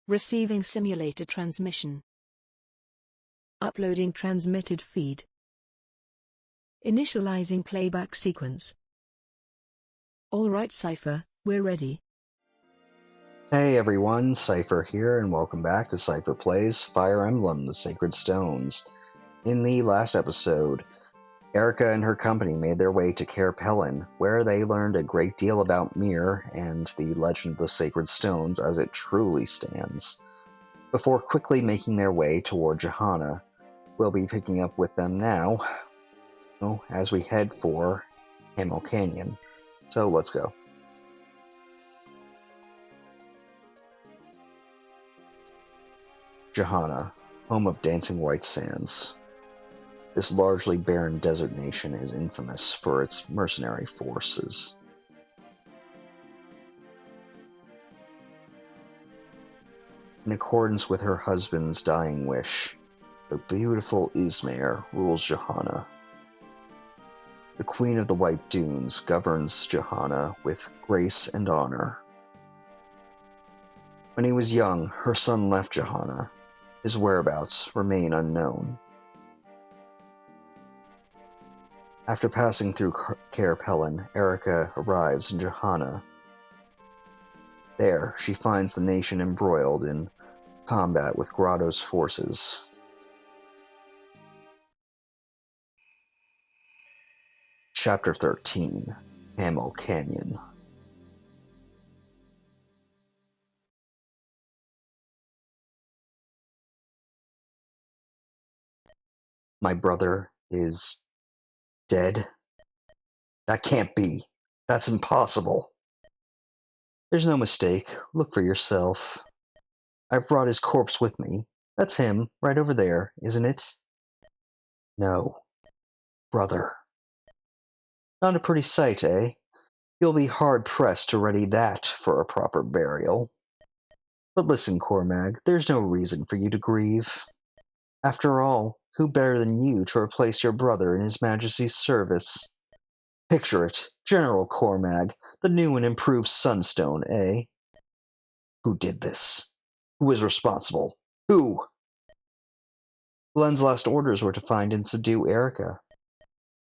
Receiving simulator transmission. Uploading transmitted feed. Initializing playback sequence. Alright Seipher, we're ready. Hey everyone, Seipher here, and welcome back to Seipher Plays Fire Emblem, the Sacred Stones. In the last episode, Eirika and her company made their way to Caer Pelin, where they learned a great deal about Mir and the legend of the Sacred Stones as it truly stands. Before quickly making their way toward Jehanna, we'll be picking up with them now, as we head for Hamill Canyon. So let's go. Jehanna, home of dancing white sands. This largely barren desert nation is infamous for its mercenary forces. In accordance with her husband's dying wish, the beautiful Ismair rules Jehanna. The Queen of the White Dunes governs Jehanna with grace and honor. When he was young, her son left Jehanna. His whereabouts remain unknown. After passing through Caer Pelin, Eirika arrives in Jehanna. There, she finds the nation embroiled in combat with Grado's forces. Chapter 13, Hamill Canyon. My brother is dead? That can't be. That's impossible. There's no mistake. Look for yourself. I've brought his corpse with me. That's him, right over there, isn't it? No. Brother. Not a pretty sight, eh? You'll be hard-pressed to ready that for a proper burial. But listen, Cormag, there's no reason for you to grieve. After all, who better than you to replace your brother in His Majesty's service? Picture it, General Cormag, the new and improved Sunstone, eh? Who did this? Who is responsible? Who? Glenn's last orders were to find and subdue Eirika.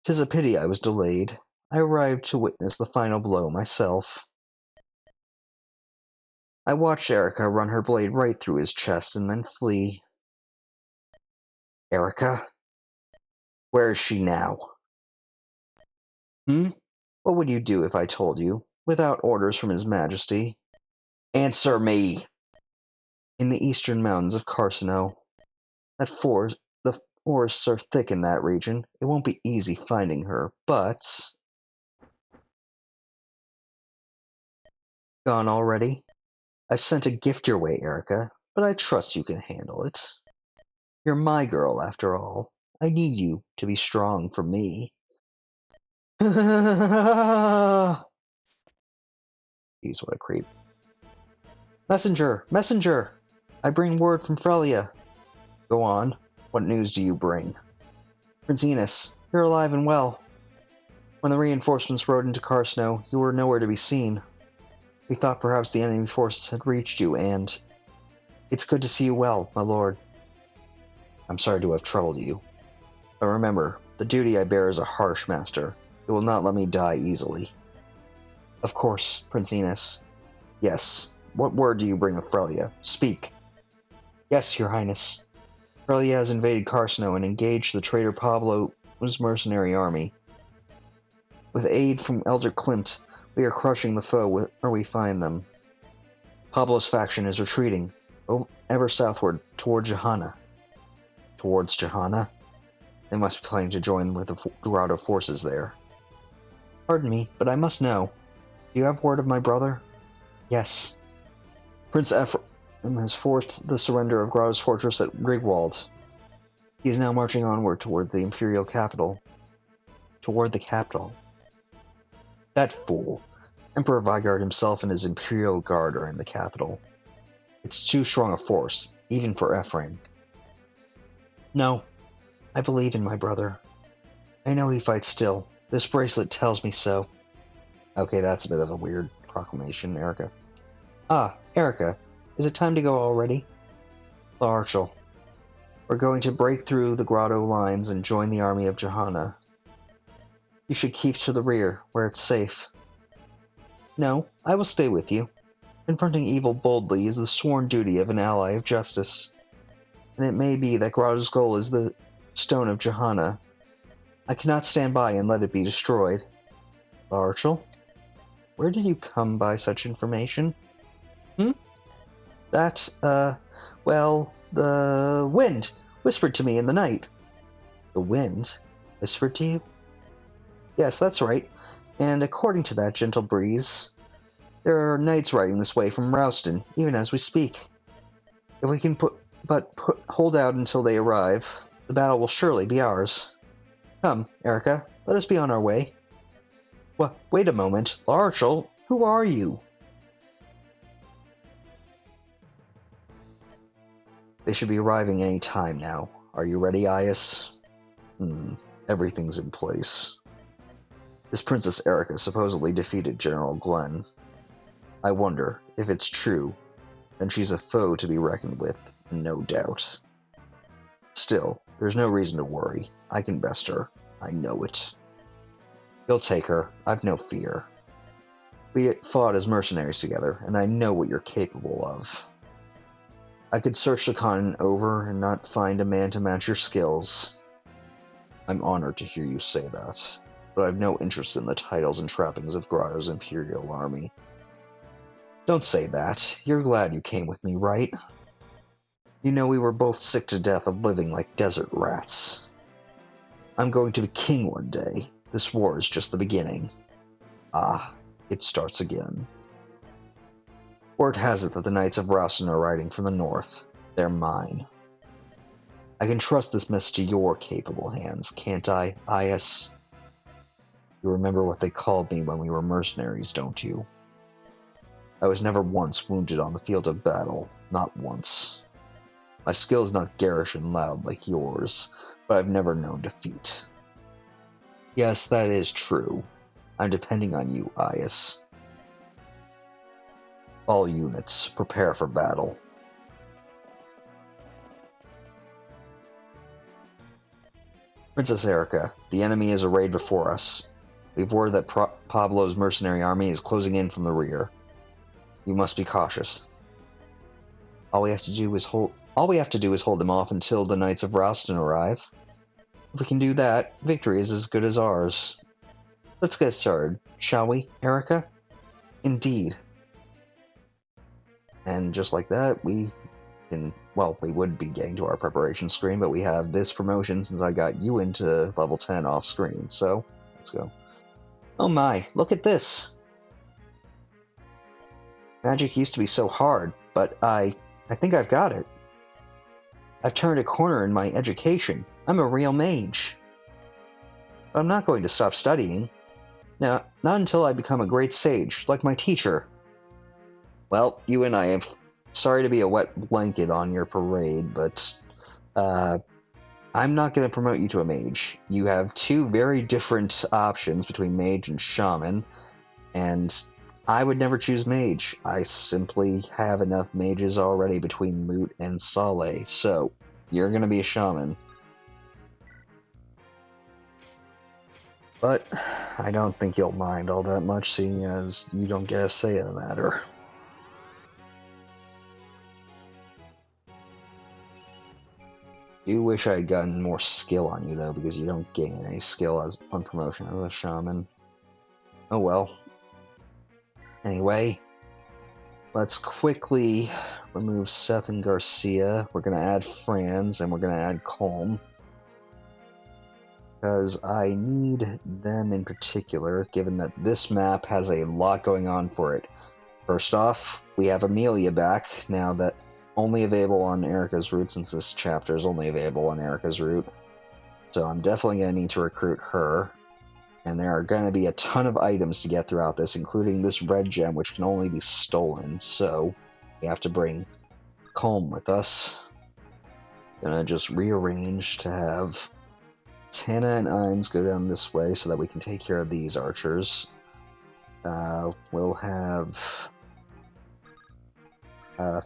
'Tis a pity I was delayed. I arrived to witness the final blow myself. I watched Eirika run her blade right through his chest and then flee. Eirika? Where is she now? What would you do if I told you, without orders from His Majesty? Answer me! In the eastern mountains of Carsino. The forests are thick in that region. It won't be easy finding her, but... Gone already? I sent a gift your way, Eirika, but I trust you can handle it. You're my girl, after all. I need you to be strong for me. Jeez, what a creep. Messenger! Messenger! I bring word from Frelia. Go on. What news do you bring? Prince Enos, you're alive and well. When the reinforcements rode into Carsino, you were nowhere to be seen. We thought perhaps the enemy forces had reached you, and... It's good to see you well, my lord. I'm sorry to have troubled you. But remember, the duty I bear is a harsh master. It will not let me die easily. Of course, Prince Enos. Yes. What word do you bring of Frelia? Speak. Yes, your highness. Frelia has invaded Carsino and engaged the traitor Pablo's mercenary army. With aid from Elder Klimt, we are crushing the foe where we find them. Pablo's faction is retreating, ever southward, toward Jehanna. Towards Jehanna? They must be planning to join with the Grado forces there. Pardon me, but I must know. Do you have word of my brother? Yes. Prince Ephraim has forced the surrender of Grado's fortress at Rigwald. He is now marching onward toward the imperial capital. Toward the capital? That fool. Emperor Vigard himself and his imperial guard are in the capital. It's too strong a force, even for Ephraim. No. I believe in my brother. I know he fights still. This bracelet tells me so. Okay, that's a bit of a weird proclamation, Eirika. Ah, Eirika, Is it time to go already? Larchel, we're going to break through the Grado lines and join the army of Jehanna. You should keep to the rear, where it's safe. No, I will stay with you. Confronting evil boldly is the sworn duty of an ally of justice. And it may be that Grado's goal is the stone of Jehanna. I cannot stand by and let it be destroyed. Larchel, where did you come by such information? That, well, the wind whispered to me in the night. The wind whispered to you? Yes, that's right. And according to that gentle breeze, there are knights riding this way from Rausten, even as we speak. If we can hold out until they arrive, the battle will surely be ours. Come, Eirika, let us be on our way. Wait a moment, Larchel, who are you? They should be arriving any time now. Are you ready, Aias? Everything's in place. This Princess Eirika supposedly defeated General Glenn. I wonder, if it's true, then she's a foe to be reckoned with, no doubt. Still, there's no reason to worry. I can best her. I know it. You'll take her. I've no fear. We fought as mercenaries together, and I know what you're capable of. I could search the continent over and not find a man to match your skills. I'm honored to hear you say that, but I've no interest in the titles and trappings of Grado's Imperial Army. Don't say that. You're glad you came with me, right? You know we were both sick to death of living like desert rats. I'm going to be king one day. This war is just the beginning. Ah, it starts again. Word has it that the Knights of Rausten are riding from the north. They're mine. I can trust this mess to your capable hands, can't I, Aias? You remember what they called me when we were mercenaries, don't you? I was never once wounded on the field of battle, not once. My skill is not garish and loud like yours, but I've never known defeat. Yes, that is true. I'm depending on you, Aias. All units, prepare for battle. Princess Eirika, the enemy is arrayed before us. We've word that Pablo's mercenary army is closing in from the rear. You must be cautious. All we have to do is hold them off until the Knights of Rausten arrive. If we can do that, victory is as good as ours. Let's get started, shall we, Eirika? Indeed. And just like that, we would be getting to our preparation screen, but we have this promotion since I got you into level 10 off screen, so let's go. Oh my, look at this! Magic used to be so hard, but I think I've got it. I've turned a corner in my education. I'm a real mage. But I'm not going to stop studying. Now, not until I become a great sage, like my teacher. Well, you and I am sorry to be a wet blanket on your parade, but I'm not going to promote you to a mage. You have two very different options between mage and shaman, and I would never choose mage. I simply have enough mages already between Loot and Sale, so you're going to be a shaman. But I don't think you'll mind all that much, seeing as you don't get a say in the matter. Do wish I had gotten more skill on you, though, because you don't gain any skill on promotion as a shaman. Oh well. Anyway, let's quickly remove Seth and Garcia. We're going to add Franz, and we're going to add Colm. Because I need them in particular, given that this map has a lot going on for it. First off, we have Amelia back, now that only available on Eirika's route, since this chapter is only available on Eirika's route. So I'm definitely going to need to recruit her. And there are going to be a ton of items to get throughout this, including this red gem, which can only be stolen. So we have to bring Colm with us. Gonna just rearrange to have Tana and Ines go down this way so that we can take care of these archers. We'll have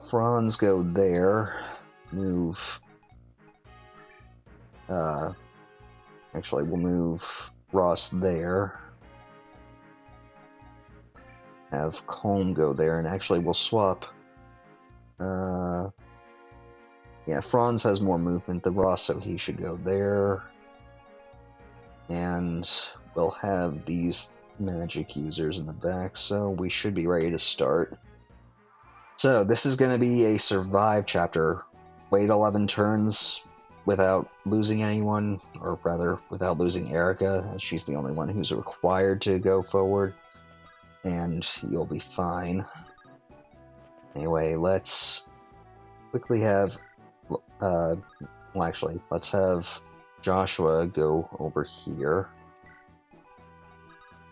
Franz go there. Move. Actually, we'll move Ross there. Have Colm go there, and actually we'll swap. Yeah, Franz has more movement than Ross, so he should go there. And we'll have these magic users in the back, so we should be ready to start. So this is going to be a survive chapter. Wait 11 turns without losing anyone, or rather, without losing Eirika, as she's the only one who's required to go forward, and you'll be fine. Anyway, let's quickly have, well actually, let's have Joshua go over here.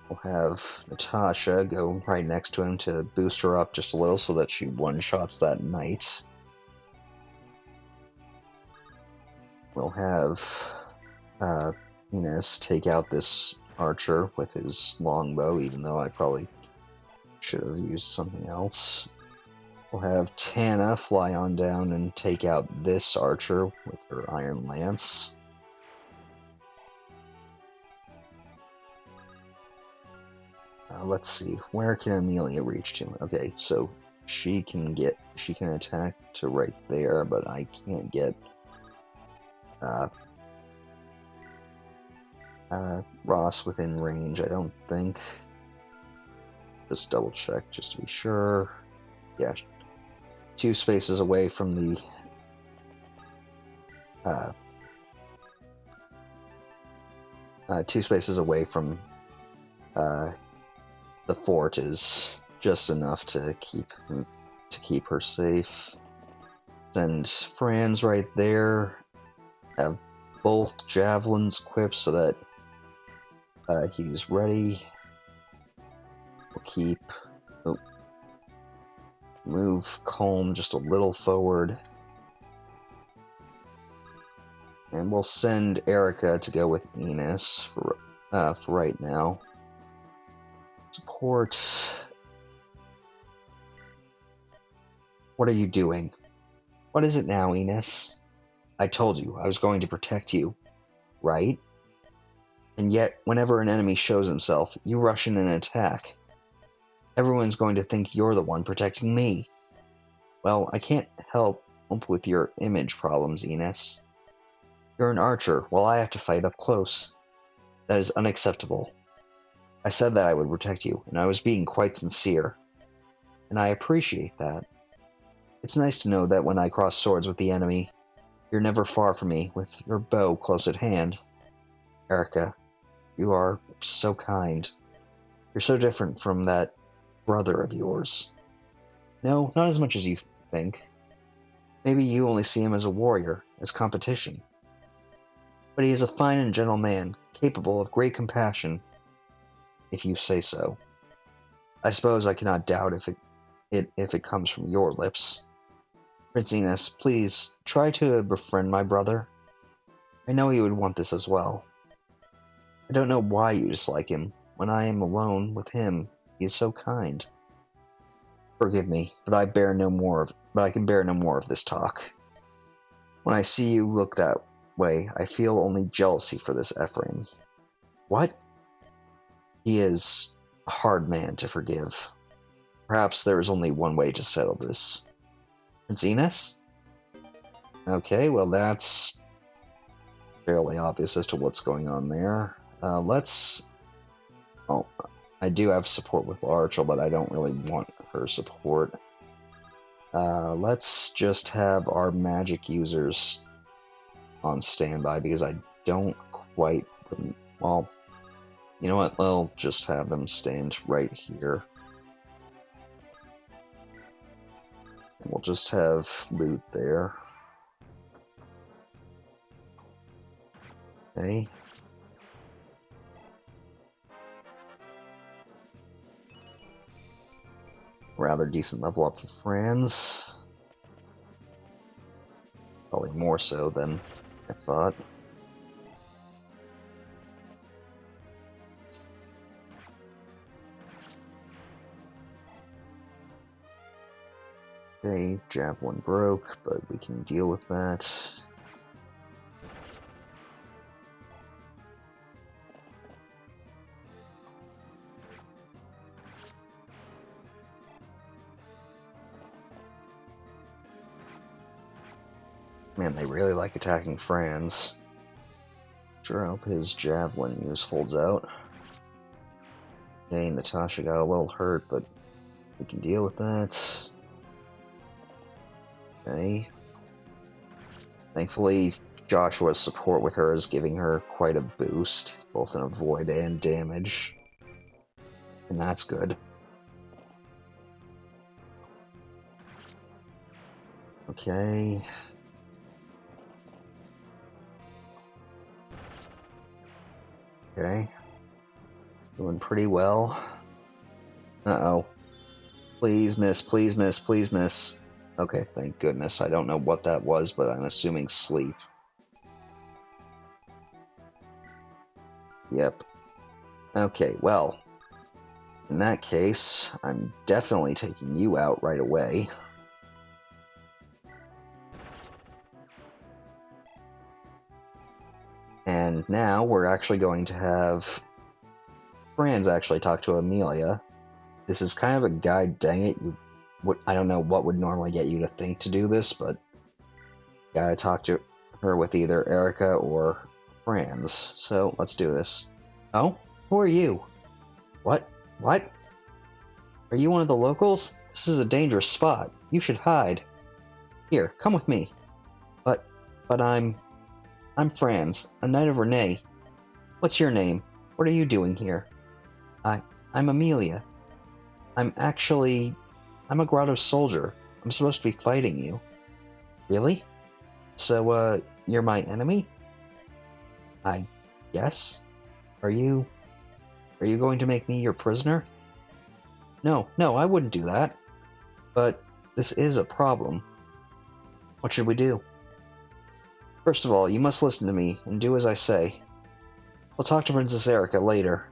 We'll have Natasha go right next to him to boost her up just a little so that she one-shots that knight. We'll have Ines take out this archer with his longbow, even though I probably should have used something else. We'll have Tana fly on down and take out this archer with her iron lance. Let's see, where can Amelia reach to? Okay, so she can attack to right there, but I can't get Ross within range, I don't think. Just double check just to be sure. Yeah, 2 spaces away from the the fort is just enough to keep her safe. Send Franz right there. Have both javelins equipped so that he's ready. We'll keep. Move Colm just a little forward. And we'll send Eirika to go with Ines for right now. Support. What are you doing? What is it now, Ines? I told you I was going to protect you, right? And yet, whenever an enemy shows himself, you rush in and attack. Everyone's going to think you're the one protecting me. Well, I can't help with your image problems, Ines. You're an archer, while I have to fight up close. That is unacceptable. I said that I would protect you, and I was being quite sincere. And I appreciate that. It's nice to know that when I cross swords with the enemy, you're never far from me, with your bow close at hand. Eirika, you are so kind. You're so different from that brother of yours. No, not as much as you think. Maybe you only see him as a warrior, as competition. But he is a fine and gentle man, capable of great compassion, if you say so. I suppose I cannot doubt if it comes from your lips. Prince Ines, please, try to befriend my brother. I know he would want this as well. I don't know why you dislike him. When I am alone with him, he is so kind. Forgive me, but I can bear no more of this talk. When I see you look that way, I feel only jealousy for this Ephraim. What? He is a hard man to forgive. Perhaps there is only one way to settle this. Prince Ines? Okay, well that's fairly obvious as to what's going on there. Oh, I do have support with Archel, but I don't really want her support. Let's just have our magic users on standby, because I don't quite... Well, you know what? We'll just have them stand right here. And we'll just have loot there. Okay. Rather decent level up for Franz. Probably more so than I thought. Okay, javelin broke, but we can deal with that. Man, they really like attacking Franz. Sure, I hope his javelin use holds out. Okay, Natasha got a little hurt, but we can deal with that. Okay. Thankfully, Joshua's support with her is giving her quite a boost, both in avoid and damage. And that's good. Okay. Okay. Doing pretty well. Uh-oh. Please miss, please miss, please miss. Okay, thank goodness. I don't know what that was, but I'm assuming sleep. Yep. Okay, well, in that case, I'm definitely taking you out right away. And now we're actually going to have Franz actually talk to Amelia. This is kind of a guide, dang it. I don't know what would normally get you to think to do this, but gotta talk to her with either Eirika or Franz. So let's do this. Oh? Who are you? What? What? Are you one of the locals? This is a dangerous spot. You should hide. Here, come with me. But I'm Franz, a knight of Renee. What's your name? What are you doing here? I'm Amelia. I'm a Grado soldier. I'm supposed to be fighting you. Really? So, you're my enemy? I guess? Are you going to make me your prisoner? No, I wouldn't do that. But this is a problem. What should we do? First of all, you must listen to me and do as I say. We'll talk to Princess Eirika later.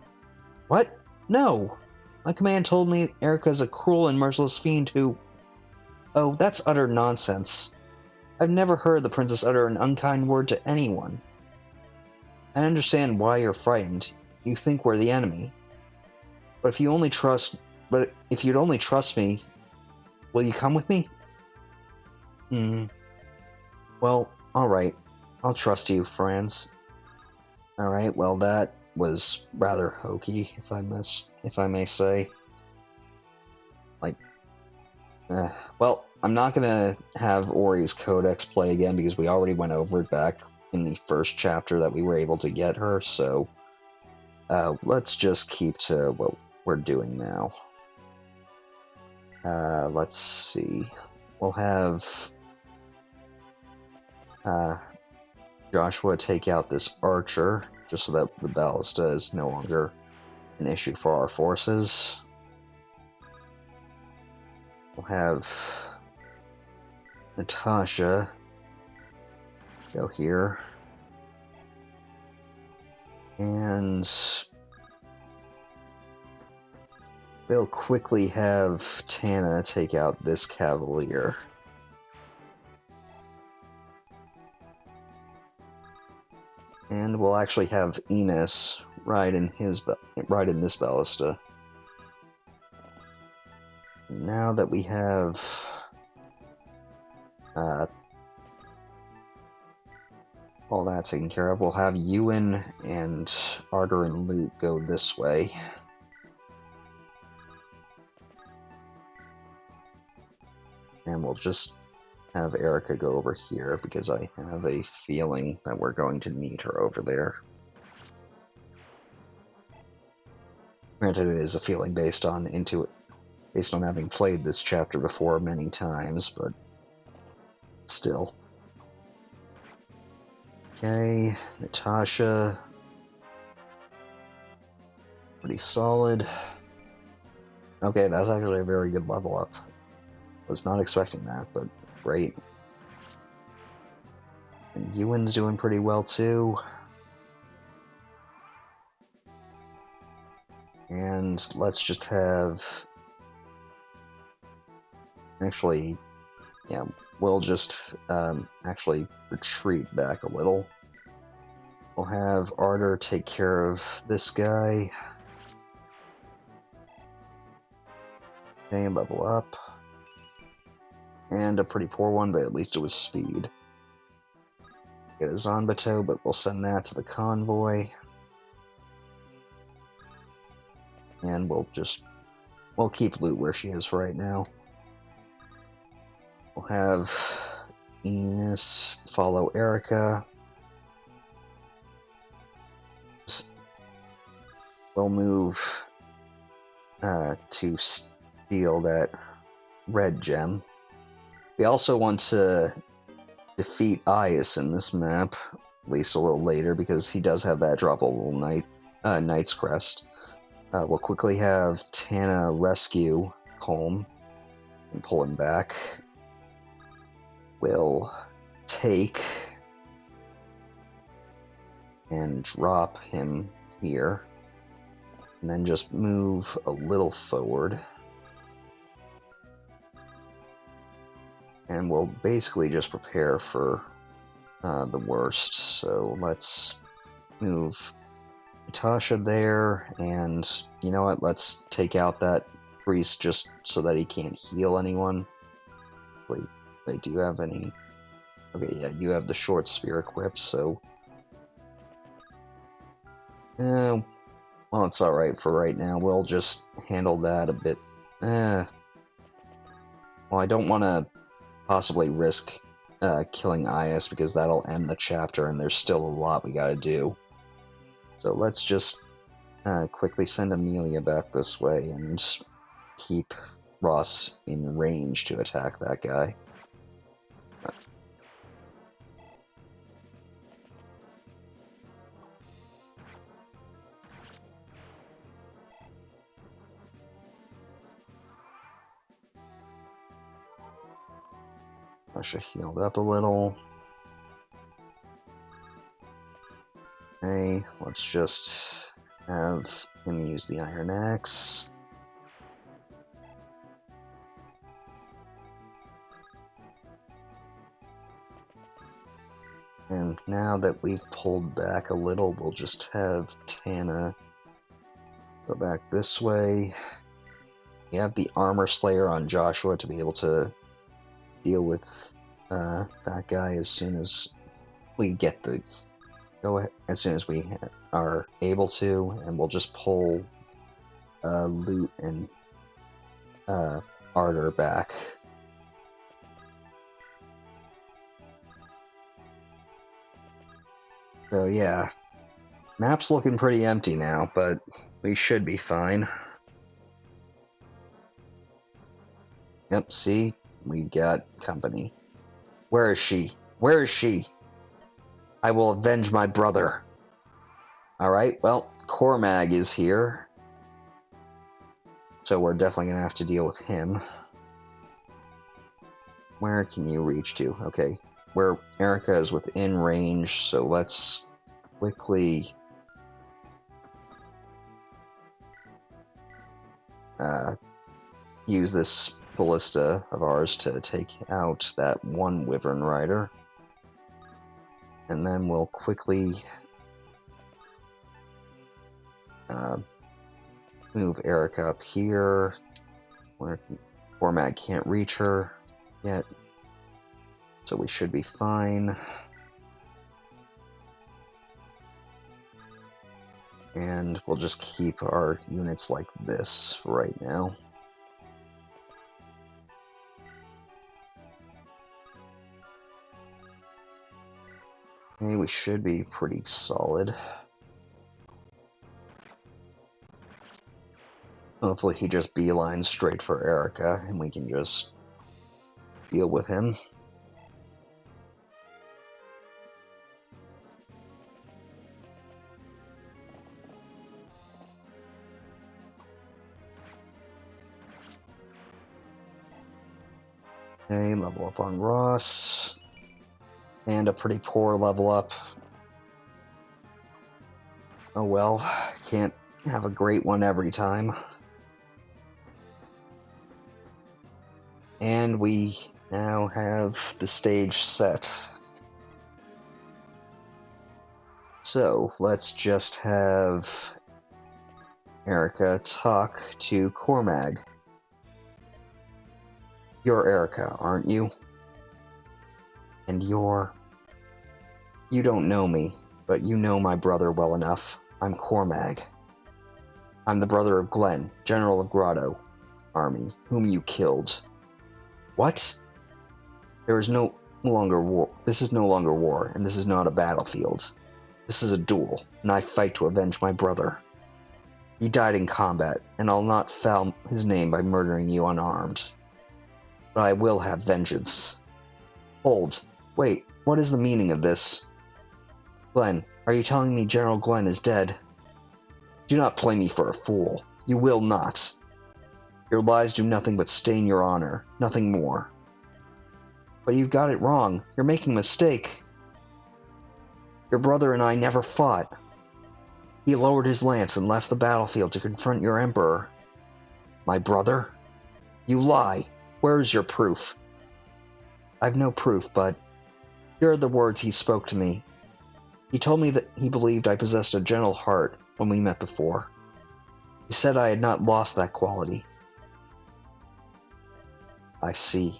What? No! My command told me Eirika is a cruel and merciless fiend who... Oh, that's utter nonsense. I've never heard the princess utter an unkind word to anyone. I understand why you're frightened. You think we're the enemy. But if you'd only trust me, will you come with me? Well, alright. I'll trust you, Franz. Alright, well that was rather hokey, if I may say. Like, well, I'm not gonna have Ori's Codex play again because we already went over it back in the first chapter that we were able to get her, so let's just keep to what we're doing now. Let's see. We'll have Joshua take out this archer, just so that the ballista is no longer an issue for our forces. We'll have Natasha go here. And we'll quickly have Tana take out this cavalier. And we'll actually have Enos ride in this ballista. Now that we have all that taken care of, we'll have Ewan and Arter and Luke go this way. And we'll just have Eirika go over here, because I have a feeling that we're going to need her over there. Granted, it is a feeling based on having played this chapter before many times, but still. Okay, Natasha. Pretty solid. Okay, that's actually a very good level up. Was not expecting that, but great. And Ewan's doing pretty well too. And let's just have... Actually, yeah, we'll just actually retreat back a little. We'll have Ardor take care of this guy. Okay, level up. And a pretty poor one, but at least it was speed. Get a Zanbato, but we'll send that to the convoy. And we'll keep loot where she is right now. We'll have Enos follow Eirika. We'll move to steal that red gem. We also want to defeat Aias in this map, at least a little later, because he does have that droppable Knight's Crest. We'll quickly have Tana rescue Colm and pull him back. We'll take and drop him here, and then just move a little forward. And we'll basically just prepare for the worst. So let's move Natasha there, and you know what? Let's take out that priest just so that he can't heal anyone. Wait, do you have any? Okay, yeah, you have the short spear equipped, so well, it's alright for right now. We'll just handle that a bit. Well, I don't want to possibly risk killing Aias, because that'll end the chapter, and there's still a lot we gotta do. So let's just quickly send Amelia back this way and keep Ross in range to attack that guy. Russia healed up a little. Okay, let's just have him use the Iron Axe. And now that we've pulled back a little, we'll just have Tana go back this way. We have the Armor Slayer on Joshua to be able to deal with that guy as soon as we get the as soon as we are able to, and we'll just pull loot and Ardor back. So yeah, map's looking pretty empty now, but we should be fine. Yep, see? We got company. Where is she? Where is she? I will avenge my brother. Alright, well, Cormag is here. So we're definitely going to have to deal with him. Where can you reach to? Okay, where Eirika is within range, so let's quickly use this ballista of ours to take out that one Wyvern Rider. And then we'll quickly move Eirika up here, where Cormag can't reach her yet. So we should be fine. And we'll just keep our units like this for right now. Okay, we should be pretty solid. Hopefully he just beelines straight for Eirika, and we can just deal with him. Okay, level up on Ross. And a pretty poor level up. Oh well, can't have a great one every time. And we now have the stage set. So, let's just have Eirika talk to Cormag. You're Eirika, aren't you? And you don't know me, but you know my brother well enough. I'm Cormag. I'm the brother of Glenn, General of Grado Army, whom you killed. What? There is no longer war. This is no longer war, and this is not a battlefield. This is a duel, and I fight to avenge my brother. He died in combat, and I'll not foul his name by murdering you unarmed. But I will have vengeance. Hold. Wait, what is the meaning of this? Glenn, are you telling me General Glenn is dead? Do not play me for a fool. You will not. Your lies do nothing but stain your honor, nothing more. But you've got it wrong. You're making a mistake. Your brother and I never fought. He lowered his lance and left the battlefield to confront your emperor. My brother? You lie. Where is your proof? I've no proof, but here are the words he spoke to me. He told me that he believed I possessed a gentle heart when we met before. He said I had not lost that quality. I see.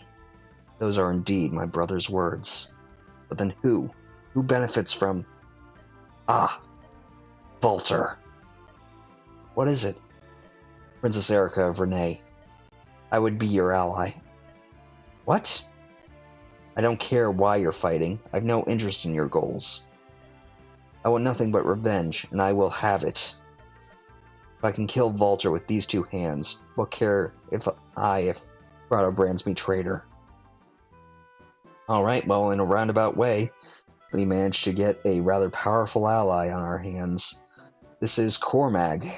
Those are indeed my brother's words. But then who? Who benefits from... Ah! Volter! What is it? Princess Eirika of Renee. I would be your ally. What? I don't care why you're fighting. I've no interest in your goals. I want nothing but revenge, and I will have it. If I can kill Volter with these two hands, what care if Grado brands me traitor? Alright, well, in a roundabout way, we managed to get a rather powerful ally on our hands. This is Cormag.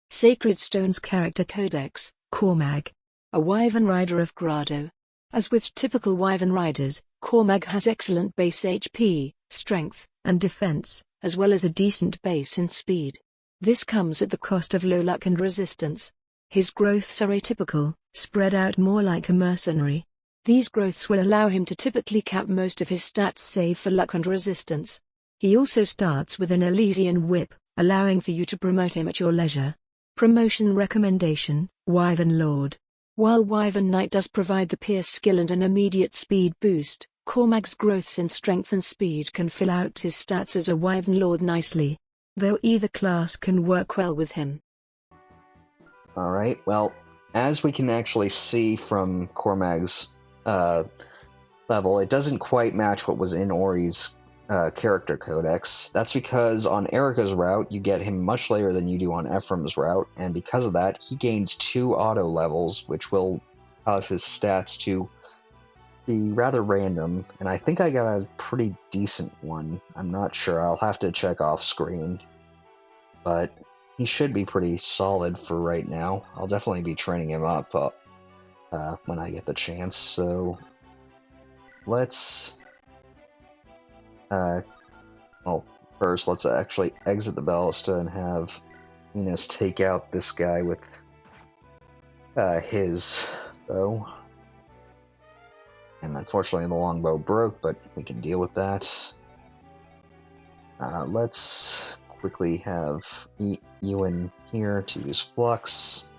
Sacred Stone's character codex, Cormag. A Wyvern Rider of Grado. As with typical Wyvern Riders, Cormag has excellent base HP, strength, and defense, as well as a decent base in speed. This comes at the cost of low luck and resistance. His growths are atypical, spread out more like a mercenary. These growths will allow him to typically cap most of his stats save for luck and resistance. He also starts with an Elysian whip, allowing for you to promote him at your leisure. Promotion recommendation, Wyvern Lord. While Wyvern Knight does provide the pierce skill and an immediate speed boost, Cormag's growths in strength and speed can fill out his stats as a Wyvern Lord nicely. Though either class can work well with him. Alright, well, as we can actually see from Cormag's level, it doesn't quite match what was in Ori's character codex. That's because on Eirika's route, you get him much later than you do on Ephraim's route, and because of that, he gains 2 auto levels, which will cause his stats to be rather random, and I think I got a pretty decent one. I'm not sure, I'll have to check off screen. But he should be pretty solid for right now. I'll definitely be training him up when I get the chance, so let's... well, first let's actually exit the ballista and have Enos take out this guy with his bow. And unfortunately the longbow broke, but we can deal with that. Let's quickly have Ewan here to use Flux.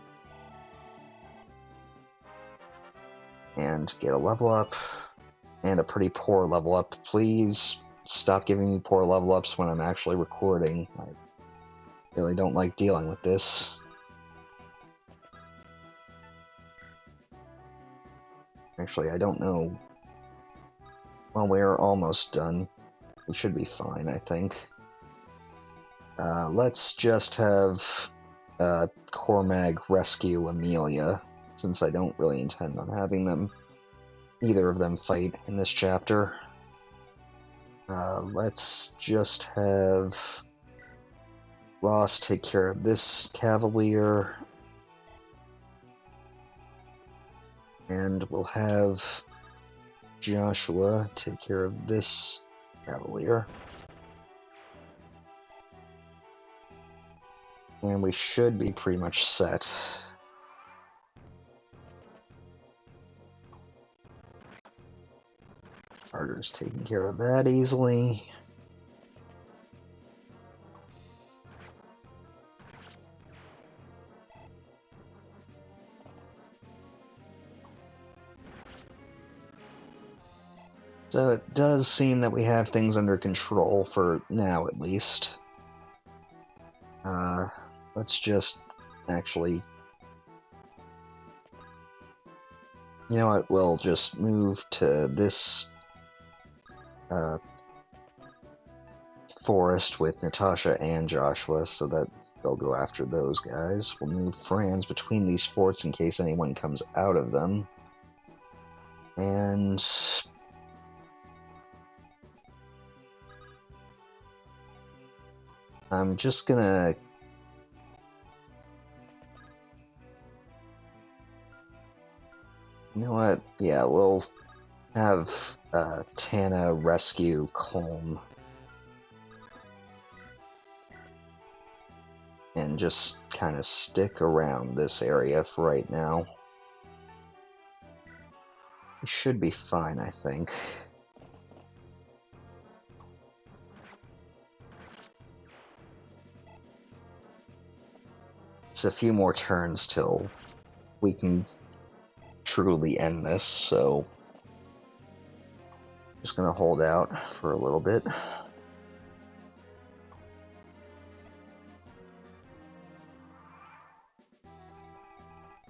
And get a level up. And a pretty poor level up. Please stop giving me poor level ups when I'm actually recording. I really don't like dealing with this. Actually, I don't know. Well, we're almost done. We should be fine, I think. Let's just have Cormag rescue Amelia, since I don't really intend on having either of them fight in this chapter. Let's just have Ross take care of this Cavalier. And we'll have Joshua take care of this Cavalier. And we should be pretty much set. Carter's taking care of that easily. So it does seem that we have things under control for now, at least. Let's just actually... You know what, we'll just move to this forest with Natasha and Joshua so that they'll go after those guys. We'll move Franz between these forts in case anyone comes out of them. And... I'm just gonna... You know what? Yeah, we'll have Tana rescue Colm. And just kind of stick around this area for right now. We should be fine, I think. It's a few more turns till we can truly end this, so just gonna hold out for a little bit.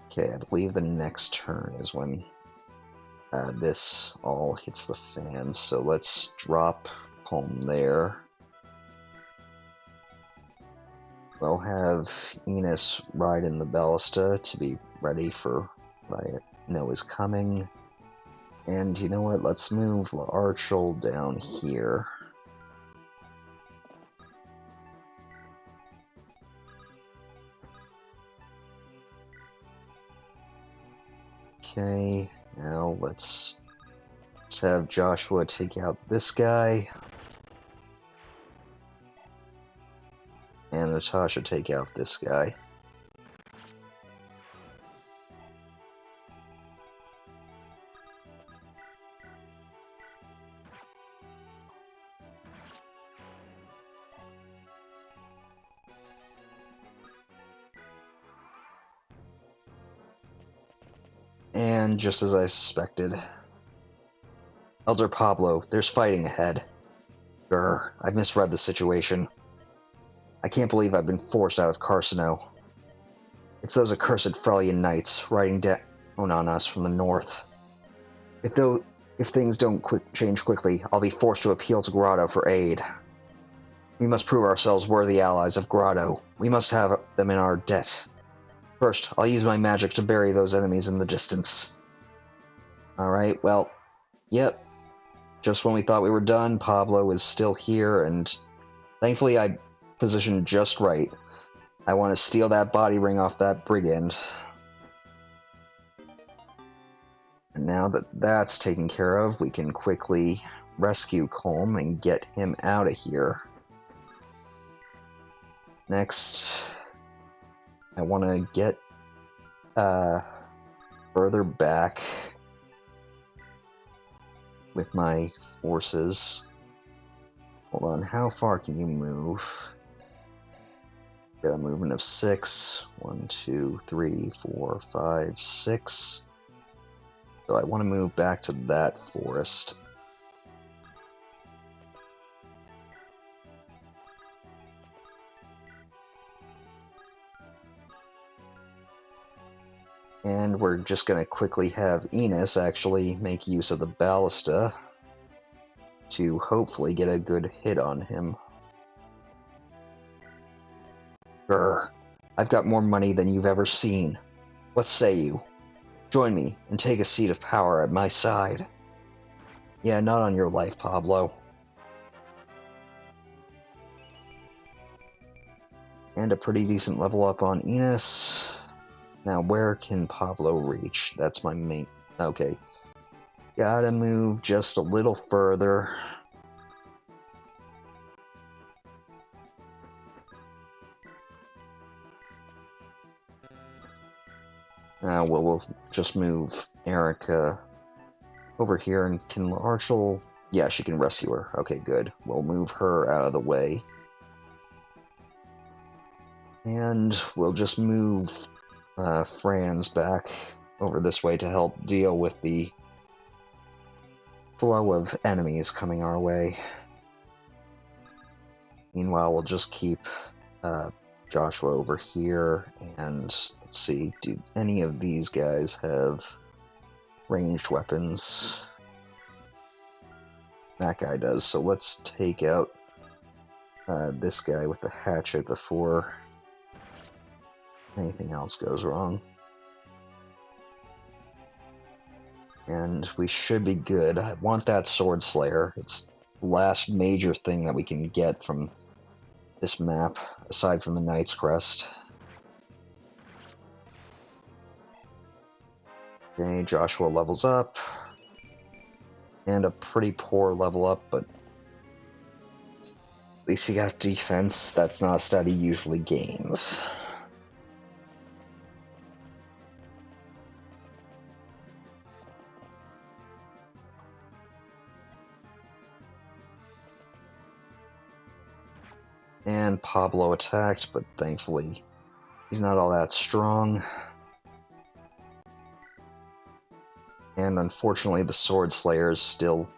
Okay, I believe the next turn is when this all hits the fan, so let's drop home there. We'll have Enos ride in the ballista to be ready for what I know is coming. And you know what, let's move Archel down here. Okay, now let's have Joshua take out this guy. And Natasha take out this guy. And just as I suspected. Elder Pablo, there's fighting ahead. Grr, I've misread the situation. I can't believe I've been forced out of Carsino. It's those accursed Frelian knights riding down on us from the north. If things don't change quickly, I'll be forced to appeal to Grado for aid. We must prove ourselves worthy allies of Grado. We must have them in our debt. First, I'll use my magic to bury those enemies in the distance. Alright, well, yep. Just when we thought we were done, Pablo is still here, and thankfully I positioned just right. I want to steal that body ring off that brigand. And now that that's taken care of, we can quickly rescue Colm and get him out of here. Next, I want to get further back with my forces. Hold on, how far can you move? Got a movement of 6. 1, 2, 3, 4, 5, 6. So I want to move back to that forest. And we're just going to quickly have Enos actually make use of the ballista to hopefully get a good hit on him. Grr, I've got more money than you've ever seen. What say you? Join me and take a seat of power at my side. Yeah, not on your life, Pablo. And a pretty decent level up on Enos. Now, where can Pablo reach? That's my main... Okay. Gotta move just a little further. We'll just move Eirika over here, and can Archel Yeah, she can rescue her. Okay, good. We'll move her out of the way. And we'll just move Franz back over this way to help deal with the flow of enemies coming our way. Meanwhile, we'll just keep Joshua over here, and let's see, do any of these guys have ranged weapons? That guy does, so let's take out this guy with the hatchet before anything else goes wrong. And we should be good. I want that Sword Slayer. It's the last major thing that we can get from this map, aside from the Knight's Crest. Okay, Joshua levels up. And a pretty poor level up, but at least he got defense. That's not a stat he usually gains. And Pablo attacked, but thankfully he's not all that strong. And unfortunately the Sword Slayer is still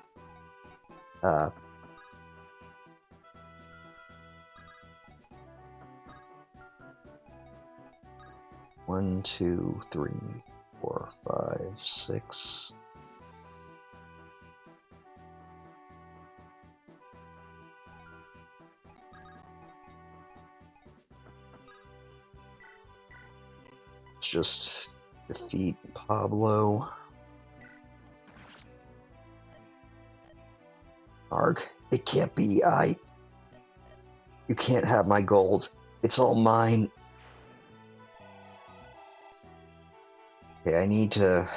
1, 2, 3, 4, 5, 6. Let's just defeat Pablo. Arg, it can't be. You can't have my gold. It's all mine. Okay, I need to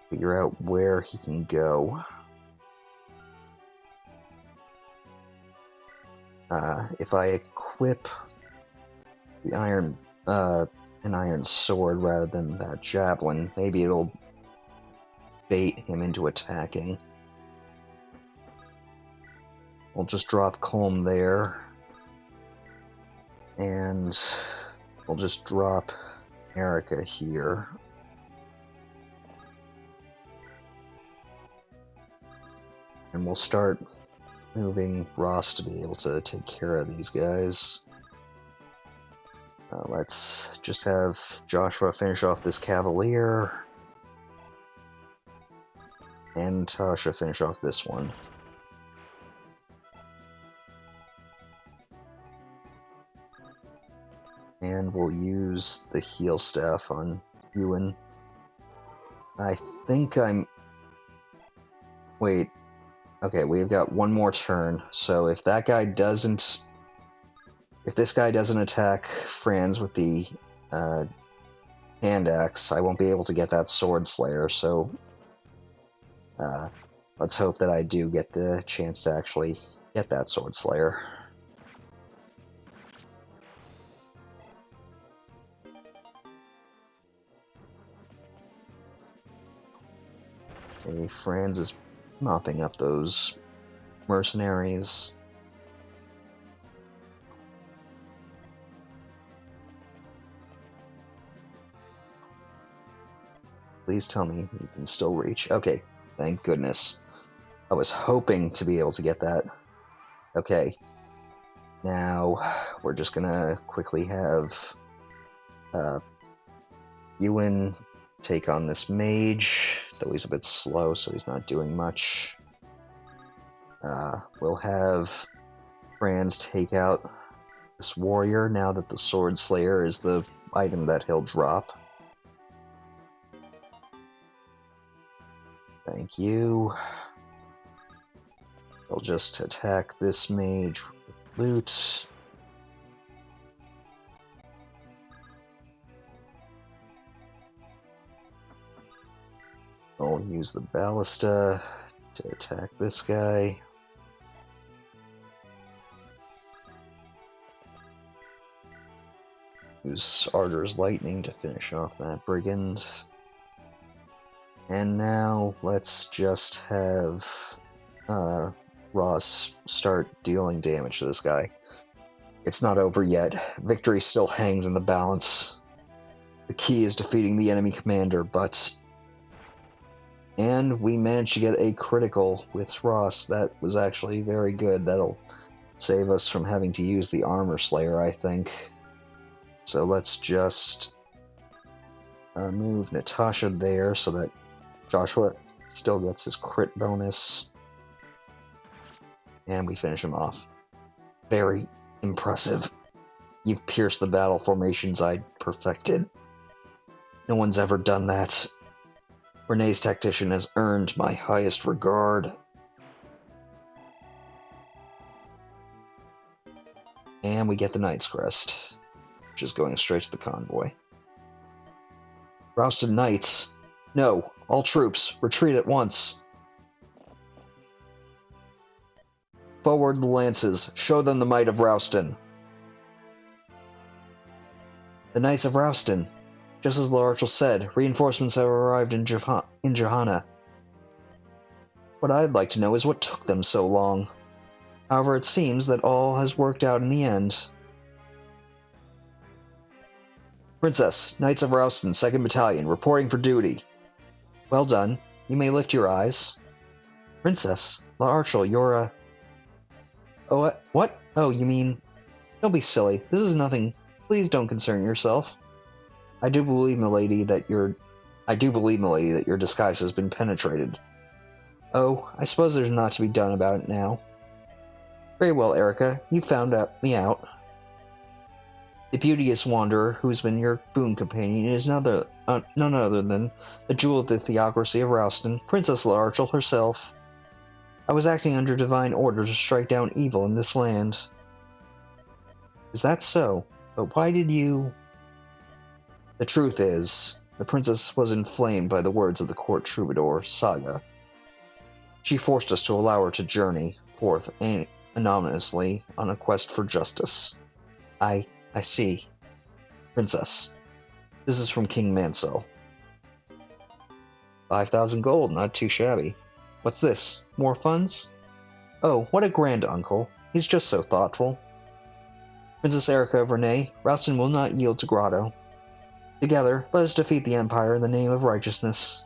figure out where he can go. If I equip the an iron sword rather than that javelin, maybe it'll bait him into attacking. We'll just drop Colm there, and we'll just drop Eirika here. And we'll start moving Ross to be able to take care of these guys. Let's just have Joshua finish off this Cavalier. And Tasha finish off this one. And we'll use the heal staff on Ewan. I think I'm... Wait. Okay, we've got one more turn, so if that guy doesn't... If this guy doesn't attack Franz with the hand axe, I won't be able to get that Sword Slayer, so... let's hope that I do get the chance to actually get that Sword Slayer. Okay, Franz is mopping up those mercenaries. Please tell me you can still reach. Okay, thank goodness. I was hoping to be able to get that. Okay. Now, we're just gonna quickly have Ewan take on this mage, though he's a bit slow, so he's not doing much. We'll have Franz take out this warrior, now that the Sword Slayer is the item that he'll drop. Thank you. We'll just attack this mage with loot. I'll use the ballista to attack this guy. Use Ardor's Lightning to finish off that brigand. And now let's just have Ross start dealing damage to this guy. It's not over yet. Victory still hangs in the balance. The key is defeating the enemy commander, and we managed to get a critical with Ross. That was actually very good. That'll save us from having to use the Armor Slayer, I think. So let's just move Natasha there so that Joshua still gets his crit bonus. And we finish him off. Very impressive. You've pierced the battle formations I perfected. No one's ever done that. Renee's tactician has earned my highest regard. And we get the Knight's Crest, which is going straight to the convoy. Rausten Knights! No! All troops, retreat at once! Forward the lances, show them the might of Rausten! The Knights of Rausten! Just as Larchel said, reinforcements have arrived in Jehanna. What I'd like to know is what took them so long. However, it seems that all has worked out in the end. Princess, Knights of Rausten, 2nd Battalion, reporting for duty. Well done. You may lift your eyes. Princess, Larchel, you're a... Oh, what? Oh, you mean... Don't be silly. This is nothing. Please don't concern yourself. I do believe, milady, that your disguise has been penetrated. Oh, I suppose there's not to be done about it now. Very well, Eirika, you found me out. The beauteous wanderer who's been your boon companion is none other than the jewel of the theocracy of Rausten, Princess Larchel herself. I was acting under divine order to strike down evil in this land. Is that so? But why did you... The truth is, the princess was inflamed by the words of the court troubadour, Saga. She forced us to allow her to journey forth anonymously on a quest for justice. I see. Princess, this is from King Mansell. 5,000 gold, not too shabby. What's this? More funds? Oh, what a grand uncle. He's just so thoughtful. Princess Eirika of Renee, Rausten will not yield to Grado. Together, let us defeat the Empire in the name of righteousness.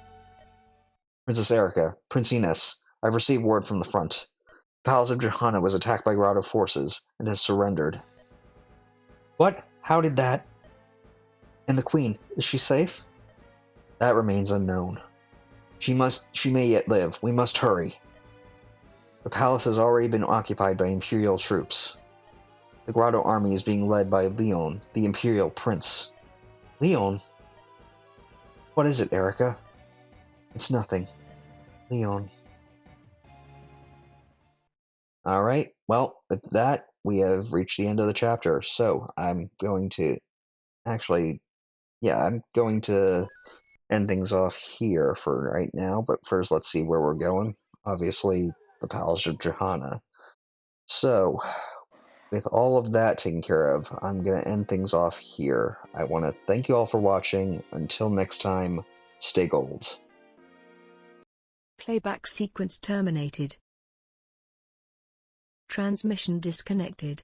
Princess Eirika, Prince Ines, I've received word from the front. The Palace of Jehanna was attacked by Grado forces and has surrendered. What? How did that? And the Queen, is she safe? That remains unknown. She may yet live. We must hurry. The palace has already been occupied by Imperial troops. The Grado army is being led by Leon, the Imperial Prince. Leon? What is it, Eirika? It's nothing. Leon. Alright, well, with that, we have reached the end of the chapter, so I'm going to... Actually, yeah, I'm going to end things off here for right now, but first let's see where we're going. Obviously, the Palace of Jehanna. So, with all of that taken care of, I'm going to end things off here. I want to thank you all for watching. Until next time, stay gold. Playback sequence terminated. Transmission disconnected.